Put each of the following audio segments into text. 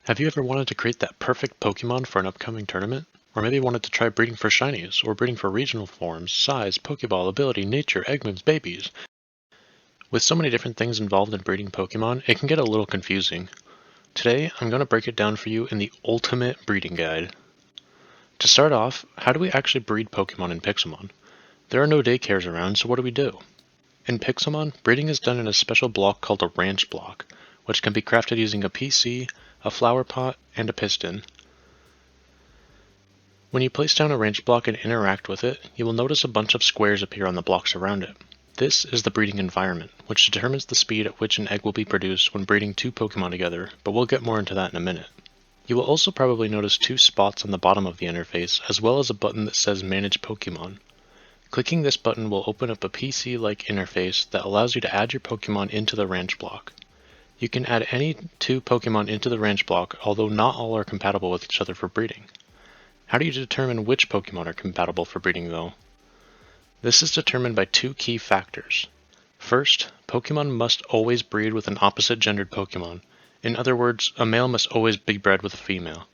Have you ever wanted to create that perfect Pokemon for an upcoming tournament? Or maybe wanted to try breeding for shinies, or breeding for regional forms, size, Pokeball, ability, nature, egg moves, babies? With so many different things involved in breeding Pokemon, it can get a little confusing. Today, I'm going to break it down for you in the ultimate breeding guide. To start off, how do we actually breed Pokemon in Pixelmon? There are no daycares around, so what do? In Pixelmon, breeding is done in a special block called a ranch block, which can be crafted using a PC, a flower pot, and a piston. When you place down a ranch block and interact with it, you will notice a bunch of squares appear on the blocks around it. This is the breeding environment, which determines the speed at which an egg will be produced when breeding two Pokemon together, but we'll get more into that in a minute. You will also probably notice two spots on the bottom of the interface, as well as a button that says Manage Pokemon. Clicking this button will open up a PC-like interface that allows you to add your Pokemon into the ranch block. You can add any two Pokemon into the ranch block, although not all are compatible with each other for breeding. How do you determine which Pokemon are compatible for breeding though? This is determined by two key factors. First, Pokemon must always breed with an opposite gendered Pokemon. In other words, a male must always be bred with a female.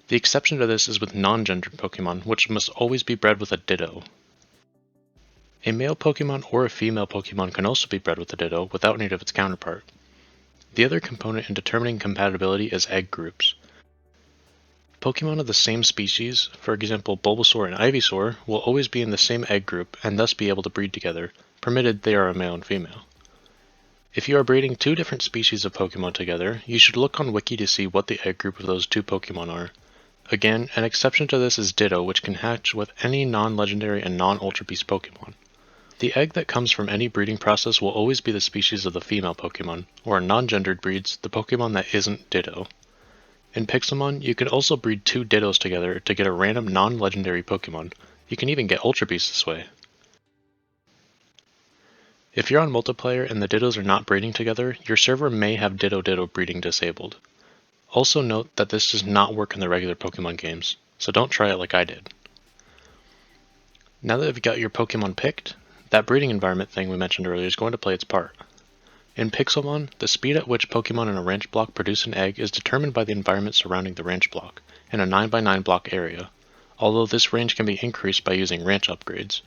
The exception to this is with non-gendered Pokemon, which must always be bred with a Ditto. A male Pokemon or a female Pokemon can also be bred with a Ditto without need of its counterpart. The other component in determining compatibility is egg groups. Pokemon of the same species, for example Bulbasaur and Ivysaur, will always be in the same egg group and thus be able to breed together, provided they are a male and female. If you are breeding two different species of Pokemon together, you should look on Wiki to see what the egg group of those two Pokemon are. Again, an exception to this is Ditto, which can hatch with any non-legendary and non-Ultra Beast Pokemon. The egg that comes from any breeding process will always be the species of the female Pokemon, or in non-gendered breeds, the Pokemon that isn't Ditto. In Pixelmon, you can also breed two Dittos together to get a random non-legendary Pokemon. You can even get Ultra Beasts this way. If you're on multiplayer and the Dittos are not breeding together, your server may have Ditto-Ditto breeding disabled. Also note that this does not work in the regular Pokemon games, so don't try it like I did. Now that you've got your Pokemon picked, that breeding environment thing we mentioned earlier is going to play its part. In Pixelmon, the speed at which Pokemon in a ranch block produce an egg is determined by the environment surrounding the ranch block, in a 9x9 block area, although this range can be increased by using ranch upgrades.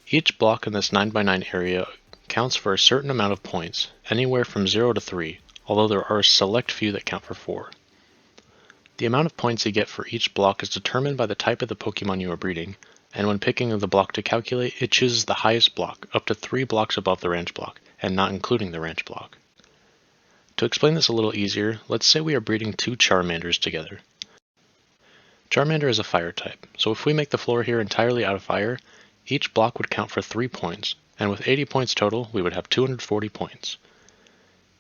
Each block in this 9x9 area counts for a certain amount of points, anywhere from 0 to 3, although there are a select few that count for 4. The amount of points you get for each block is determined by the type of the Pokemon you are breeding, and when picking the block to calculate, it chooses the highest block, up to 3 blocks above the ranch block, and not including the ranch block. To explain this a little easier, let's say we are breeding two Charmanders together. Charmander is a fire type, so if we make the floor here entirely out of fire, each block would count for 3 points, and with 80 points total, we would have 240 points.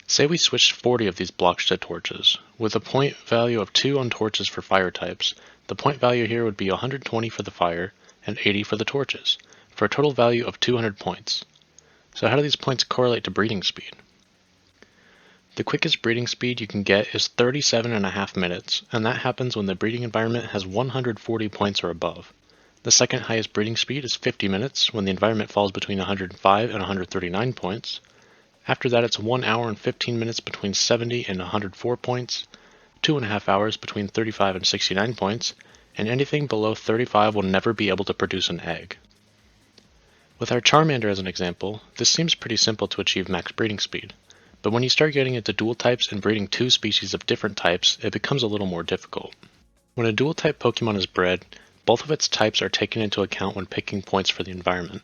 Say we switched 40 of these blocks to torches. With a point value of 2 on torches for fire types, the point value here would be 120 for the fire, and 80 for the torches, for a total value of 200 points. So how do these points correlate to breeding speed? The quickest breeding speed you can get is 37.5 minutes, and that happens when the breeding environment has 140 points or above. The second highest breeding speed is 50 minutes, when the environment falls between 105 and 139 points. After that it's 1 hour and 15 minutes between 70 and 104 points, 2.5 hours between 35 and 69 points, and anything below 35 will never be able to produce an egg. With our Charmander as an example, this seems pretty simple to achieve max breeding speed, but when you start getting into dual types and breeding two species of different types, it becomes a little more difficult. When a dual type Pokemon is bred, both of its types are taken into account when picking points for the environment.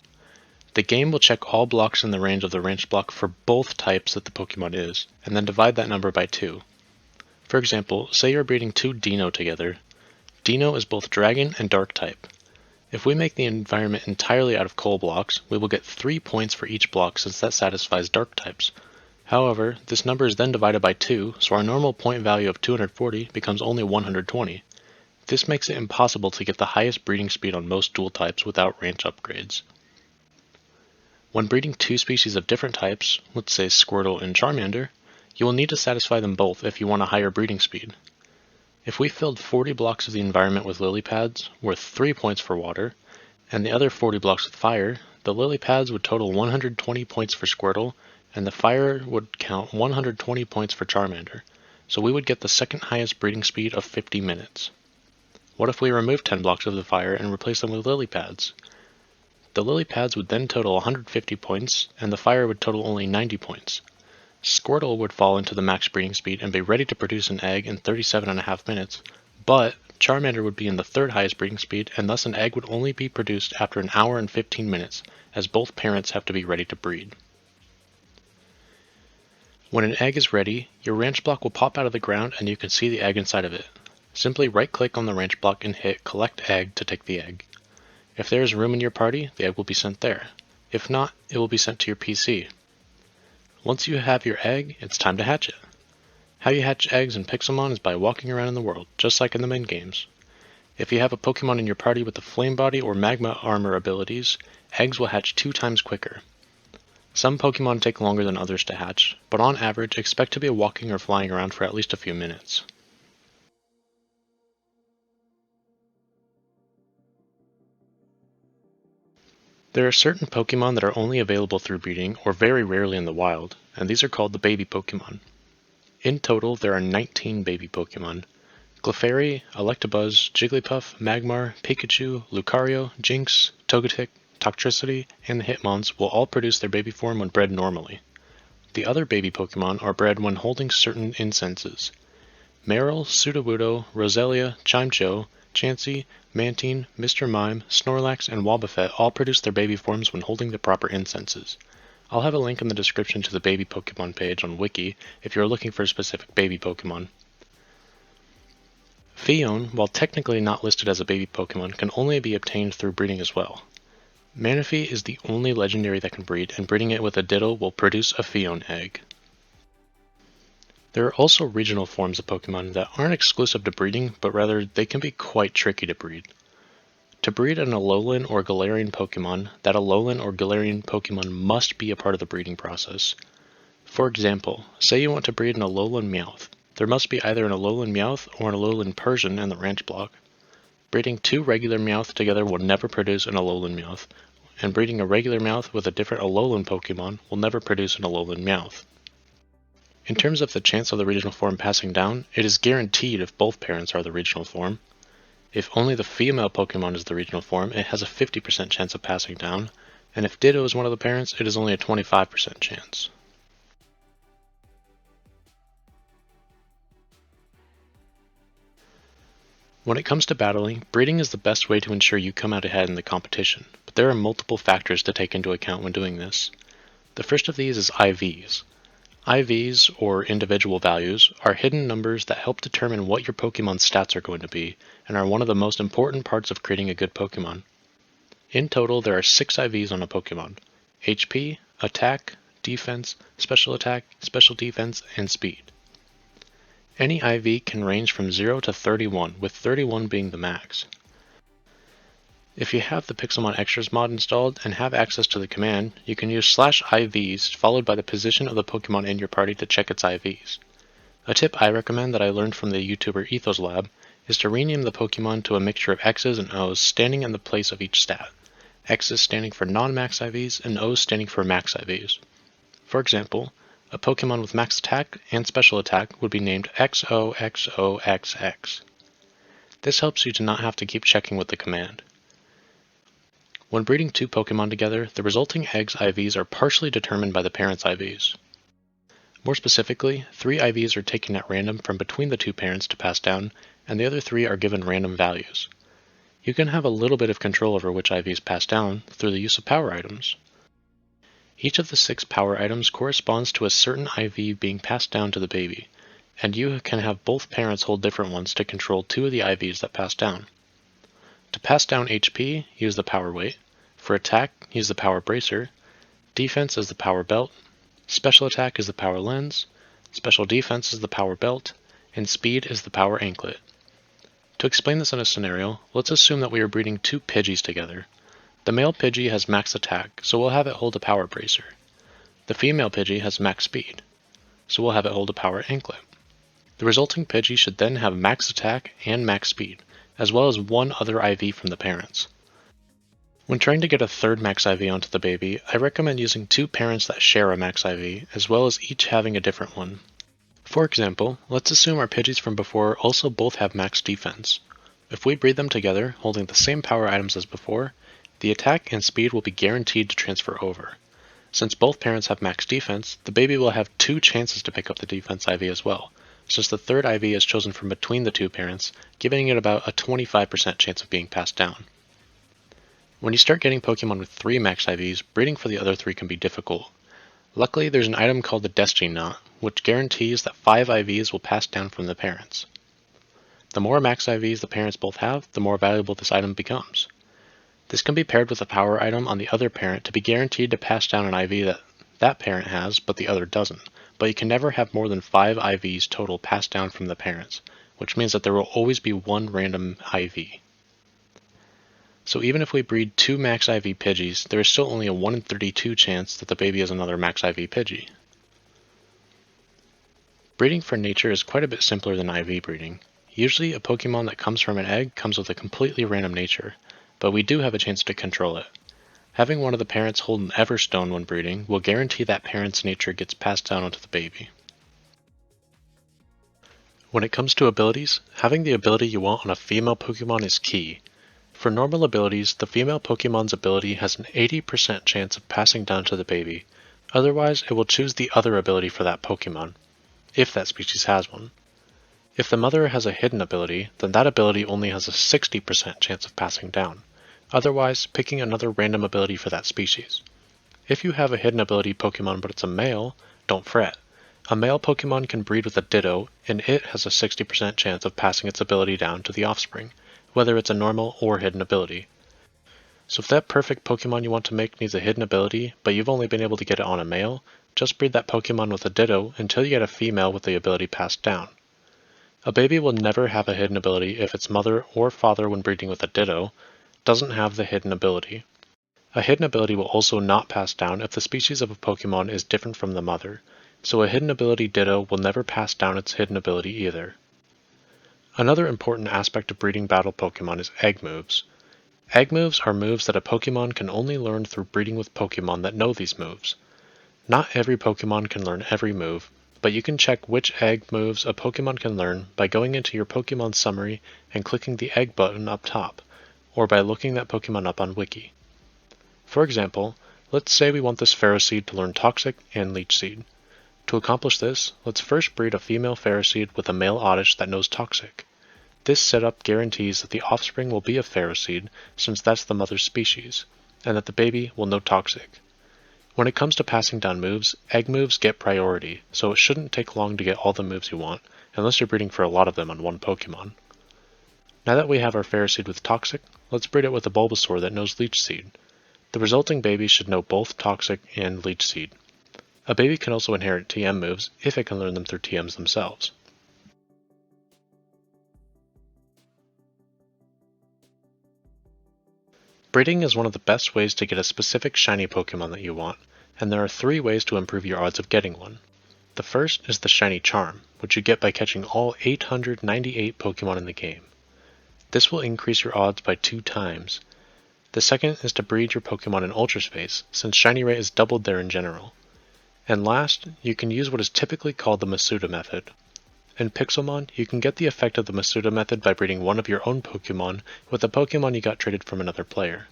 The game will check all blocks in the range of the ranch block for both types that the Pokemon is, and then divide that number by 2. For example, say you're breeding two Dino together. Dino is both Dragon and Dark type. If we make the environment entirely out of coal blocks, we will get 3 points for each block since that satisfies Dark types. However, this number is then divided by 2, so our normal point value of 240 becomes only 120. This makes it impossible to get the highest breeding speed on most dual types without ranch upgrades. When breeding two species of different types, let's say Squirtle and Charmander, you will need to satisfy them both if you want a higher breeding speed. If we filled 40 blocks of the environment with lily pads, worth 3 points for water, and the other 40 blocks with fire, the lily pads would total 120 points for Squirtle, and the fire would count 120 points for Charmander. so we would get the second highest breeding speed of 50 minutes. What if we remove 10 blocks of the fire and replace them with lily pads? The lily pads would then total 150 points, and the fire would total only 90 points. Squirtle would fall into the max breeding speed and be ready to produce an egg in 37.5 minutes, but Charmander would be in the third highest breeding speed, and thus an egg would only be produced after an hour and 15 minutes, as both parents have to be ready to breed. When an egg is ready, your ranch block will pop out of the ground and you can see the egg inside of it. Simply right-click on the ranch block and hit Collect Egg to take the egg. If there is room in your party, the egg will be sent there. If not, it will be sent to your PC. Once you have your egg, it's time to hatch it. How you hatch eggs in Pixelmon is by walking around in the world, just like in the main games. If you have a Pokemon in your party with the Flame Body or Magma Armor abilities, eggs will hatch 2 times quicker. Some Pokemon take longer than others to hatch, but on average expect to be walking or flying around for at least a few minutes. There are certain Pokemon that are only available through breeding or very rarely in the wild, and these are called the baby Pokemon. In total, there are 19 baby Pokemon. Clefairy, Electabuzz, Jigglypuff, Magmar, Pikachu, Lucario, Jynx, Togetic, Toxtricity, and the Hitmon's will all produce their baby form when bred normally. The other baby Pokemon are bred when holding certain incenses. Marill, Sudowoodo, Roselia, Chimecho, Chansey, Mantine, Mr. Mime, Snorlax, and Wobbuffet all produce their baby forms when holding the proper incenses. I'll have a link in the description to the baby Pokemon page on Wiki if you're looking for a specific baby Pokemon. Phione, while technically not listed as a baby Pokemon, can only be obtained through breeding as well. Manaphy is the only legendary that can breed, and breeding it with a Diddle will produce a Phione egg. There are also regional forms of Pokemon that aren't exclusive to breeding, but rather they can be quite tricky to breed. To breed an Alolan or Galarian Pokemon, that Alolan or Galarian Pokemon must be a part of the breeding process. For example, say you want to breed an Alolan Meowth. There must be either an Alolan Meowth or an Alolan Persian in the ranch block. Breeding 2 regular Meowth together will never produce an Alolan Meowth, and breeding a regular Meowth with a different Alolan Pokemon will never produce an Alolan Meowth. In terms of the chance of the regional form passing down, it is guaranteed if both parents are the regional form. If only the female Pokemon is the regional form, it has a 50% chance of passing down, and if Ditto is one of the parents, it is only a 25% chance. When it comes to battling, breeding is the best way to ensure you come out ahead in the competition, but there are multiple factors to take into account when doing this. The first of these is IVs. IVs, or individual values, are hidden numbers that help determine what your Pokemon's stats are going to be, and are one of the most important parts of creating a good Pokemon. In total, there are 6 IVs on a Pokemon: HP, Attack, Defense, Special Defense, and Speed. Any IV can range from 0 to 31, with 31 being the max. If you have the Pixelmon Extras mod installed and have access to the command, you can use /IVs followed by the position of the Pokemon in your party to check its IVs. A tip I recommend that I learned from the YouTuber Ethos Lab is to rename the Pokemon to a mixture of X's and O's standing in the place of each stat. X's standing for non-max IVs and O's standing for max IVs. For example, a Pokemon with max attack and special attack would be named XOXOXX. This helps you to not have to keep checking with the command. When breeding 2 Pokemon together, the resulting egg's IVs are partially determined by the parent's IVs. More specifically, 3 IVs are taken at random from between the 2 parents to pass down, and the other 3 are given random values. You can have a little bit of control over which IVs pass down through the use of power items. Each of the 6 power items corresponds to a certain IV being passed down to the baby, and you can have both parents hold different ones to control 2 of the IVs that pass down. To pass down HP, use the power weight. For attack, use the power bracer. Defense is the power belt. Special attack is the power lens. Special defense is the power belt. And speed is the power anklet. To explain this in a scenario, let's assume that we are breeding 2 Pidgeys together. The male Pidgey has max attack, so we'll have it hold a power bracer. The female Pidgey has max speed, so we'll have it hold a power anklet. The resulting Pidgey should then have max attack and max speed, as well as 1 other IV from the parents. When trying to get a third max IV onto the baby, I recommend using 2 parents that share a max IV, as well as each having a different one. For example, let's assume our Pidgeys from before also both have max defense. If we breed them together, holding the same power items as before, the attack and speed will be guaranteed to transfer over. Since both parents have max defense, the baby will have 2 chances to pick up the defense IV as well, since the third IV is chosen from between the 2 parents, giving it about a 25% chance of being passed down. When you start getting Pokemon with 3 max IVs, breeding for the other 3 can be difficult. Luckily, there's an item called the Destiny Knot, which guarantees that 5 IVs will pass down from the parents. The more max IVs the parents both have, the more valuable this item becomes. This can be paired with a power item on the other parent to be guaranteed to pass down an IV that parent has, but the other doesn't. But you can never have more than 5 IVs total passed down from the parents, which means that there will always be one random IV. So even if we breed 2 max IV Pidgeys, there is still only a 1 in 32 chance that the baby is another max IV Pidgey. Breeding for nature is quite a bit simpler than IV breeding. Usually a Pokemon that comes from an egg comes with a completely random nature, but we do have a chance to control it. Having one of the parents hold an Everstone when breeding will guarantee that parent's nature gets passed down onto the baby. When it comes to abilities, having the ability you want on a female Pokemon is key. For normal abilities, the female Pokemon's ability has an 80% chance of passing down to the baby. Otherwise, it will choose the other ability for that Pokemon, if that species has one. If the mother has a hidden ability, then that ability only has a 60% chance of passing down. Otherwise, picking another random ability for that species. If you have a hidden ability Pokemon but it's a male, don't fret. A male Pokemon can breed with a Ditto, and it has a 60% chance of passing its ability down to the offspring, whether it's a normal or hidden ability. So if that perfect Pokemon you want to make needs a hidden ability, but you've only been able to get it on a male, just breed that Pokemon with a Ditto until you get a female with the ability passed down. A baby will never have a hidden ability if its mother or father when breeding with a Ditto doesn't have the hidden ability. A hidden ability will also not pass down if the species of a Pokemon is different from the mother, so a hidden ability Ditto will never pass down its hidden ability either. Another important aspect of breeding battle Pokemon is egg moves. Egg moves are moves that a Pokemon can only learn through breeding with Pokemon that know these moves. Not every Pokemon can learn every move, but you can check which egg moves a Pokemon can learn by going into your Pokemon summary and clicking the egg button up top, or by looking that Pokemon up on Wiki. For example, let's say we want this Ferroseed to learn Toxic and Leech Seed. To accomplish this, let's first breed a female Ferroseed with a male Oddish that knows Toxic. This setup guarantees that the offspring will be a Ferroseed, since that's the mother's species, and that the baby will know Toxic. When it comes to passing down moves, egg moves get priority, so it shouldn't take long to get all the moves you want, unless you're breeding for a lot of them on one Pokemon. Now that we have our Ferroseed with Toxic, let's breed it with a Bulbasaur that knows Leech Seed. The resulting baby should know both Toxic and Leech Seed. A baby can also inherit TM moves if it can learn them through TMs themselves. Breeding is one of the best ways to get a specific shiny Pokemon that you want, and there are 3 ways to improve your odds of getting one. The first is the Shiny Charm, which you get by catching all 898 Pokemon in the game. This will increase your odds by 2 times. The second is to breed your Pokemon in Ultra Space, since shiny rate is doubled there in general. And last, you can use what is typically called the Masuda method. In Pixelmon, you can get the effect of the Masuda method by breeding one of your own Pokemon with a Pokemon you got traded from another player.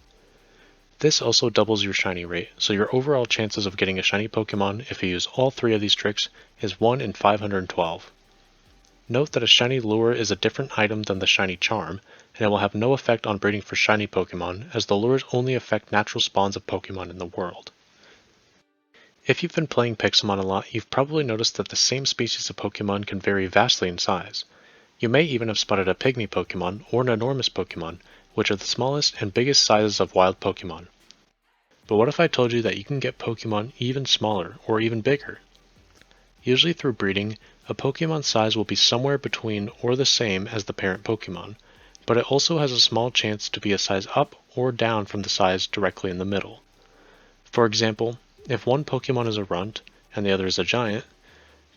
This also doubles your shiny rate, so your overall chances of getting a shiny Pokemon if you use all 3 of these tricks is 1 in 512. Note that a shiny lure is a different item than the Shiny Charm, and it will have no effect on breeding for shiny Pokemon, as the lures only affect natural spawns of Pokemon in the world. If you've been playing Pixelmon a lot, you've probably noticed that the same species of Pokemon can vary vastly in size. You may even have spotted a pygmy Pokemon or an enormous Pokemon, which are the smallest and biggest sizes of wild Pokemon. But what if I told you that you can get Pokemon even smaller or even bigger? Usually through breeding, a Pokemon's size will be somewhere between or the same as the parent Pokemon, but it also has a small chance to be a size up or down from the size directly in the middle. For example, if one Pokemon is a runt and the other is a giant,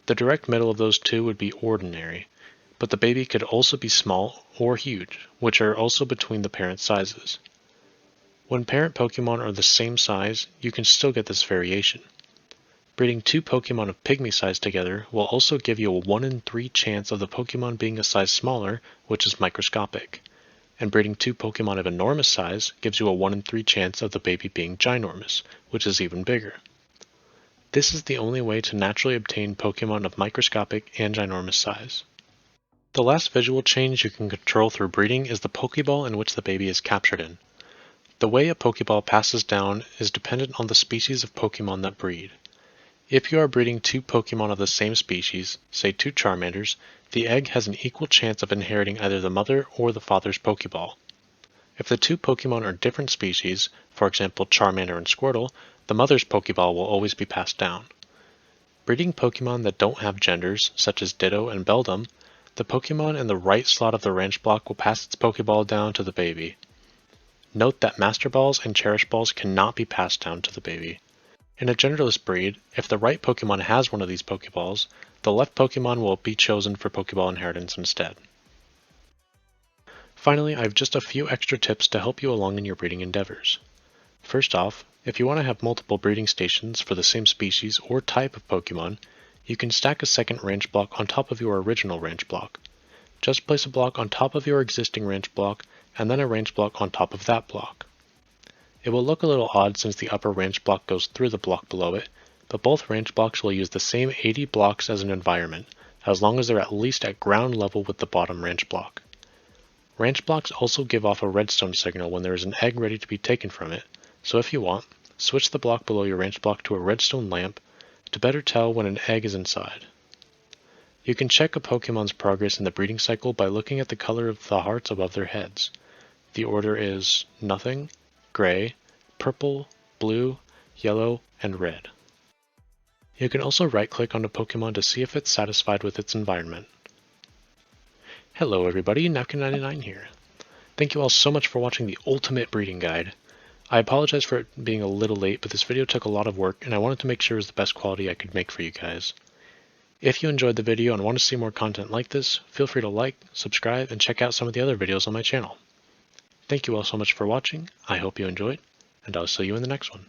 the direct middle of those two would be ordinary, but the baby could also be small or huge, which are also between the parent sizes. When parent Pokemon are the same size, you can still get this variation. Breeding 2 Pokemon of pygmy size together will also give you a 1 in 3 chance of the Pokemon being a size smaller, which is microscopic. And breeding 2 Pokemon of enormous size gives you a 1 in 3 chance of the baby being ginormous, which is even bigger. This is the only way to naturally obtain Pokemon of microscopic and ginormous size. The last visual change you can control through breeding is the Pokeball in which the baby is captured in. The way a Pokeball passes down is dependent on the species of Pokemon that breed. If you are breeding 2 Pokemon of the same species, say 2 Charmanders, the egg has an equal chance of inheriting either the mother or the father's Pokeball. If the 2 Pokemon are different species, for example Charmander and Squirtle, the mother's Pokeball will always be passed down. Breeding Pokemon that don't have genders, such as Ditto and Beldum, the Pokemon in the right slot of the ranch block will pass its Pokeball down to the baby. Note that Master Balls and Cherish Balls cannot be passed down to the baby. In a genderless breed, if the right Pokemon has one of these Pokeballs, the left Pokemon will be chosen for Pokeball inheritance instead. Finally, I have just a few extra tips to help you along in your breeding endeavors. First off, if you want to have multiple breeding stations for the same species or type of Pokemon, you can stack a second ranch block on top of your original ranch block. Just place a block on top of your existing ranch block, and then a ranch block on top of that block. It will look a little odd since the upper ranch block goes through the block below it, but both ranch blocks will use the same 80 blocks as an environment, as long as they're at least at ground level with the bottom ranch block. Ranch blocks also give off a redstone signal when there is an egg ready to be taken from it, so if you want, switch the block below your ranch block to a redstone lamp to better tell when an egg is inside. You can check a Pokemon's progress in the breeding cycle by looking at the color of the hearts above their heads. The order is nothing, gray, purple, blue, yellow, and red. You can also right-click on a Pokemon to see if it's satisfied with its environment. Hello everybody, Napkin99 here. Thank you all so much for watching the ultimate breeding guide. I apologize for it being a little late, but this video took a lot of work and I wanted to make sure it was the best quality I could make for you guys. If you enjoyed the video and want to see more content like this, feel free to like, subscribe, and check out some of the other videos on my channel. Thank you all so much for watching, I hope you enjoyed, and I'll see you in the next one.